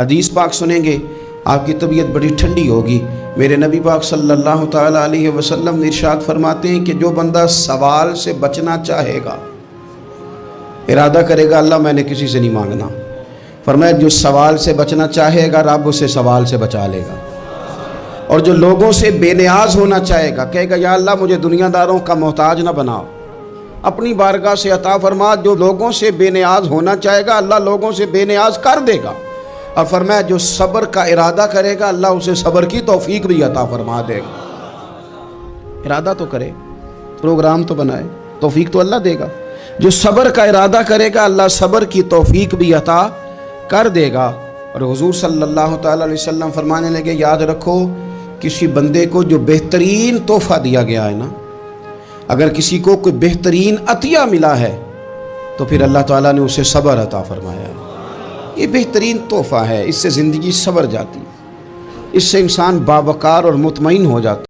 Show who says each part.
Speaker 1: حدیث پاک سنیں گے آپ کی طبیعت بڑی ٹھنڈی ہوگی۔ میرے نبی پاک صلی اللہ تعالیٰ علیہ وسلم ارشاد فرماتے ہیں کہ جو بندہ سوال سے بچنا چاہے گا، ارادہ کرے گا اللہ میں نے کسی سے نہیں مانگنا، فرمایا جو سوال سے بچنا چاہے گا رب اسے سوال سے بچا لے گا، اور جو لوگوں سے بے نیاز ہونا چاہے گا کہے گا یا اللہ مجھے دنیا داروں کا محتاج نہ بناؤ، اپنی بارگاہ سے عطا فرما۔ جو لوگوں سے بے نیاز ہونا چاہے گا اللہ لوگوں سے بے نیاز کر دے گا، اور فرمایا جو صبر کا ارادہ کرے گا اللہ اسے صبر کی توفیق بھی عطا فرما دے گا۔ ارادہ تو کرے، پروگرام تو بنائے، توفیق تو اللہ دے گا۔ جو صبر کا ارادہ کرے گا اللہ صبر کی توفیق بھی عطا کر دے گا۔ اور حضور صلی اللہ تعالیٰ علیہ وسلم فرمانے لگے یاد رکھو کسی بندے کو جو بہترین تحفہ دیا گیا ہے نا، اگر کسی کو کوئی بہترین عطیہ ملا ہے تو پھر اللہ تعالیٰ نے اسے صبر عطا فرمایا ہے۔ یہ بہترین تحفہ ہے، اس سے زندگی سنور جاتی، اس سے انسان باوقار اور مطمئن ہو جاتا۔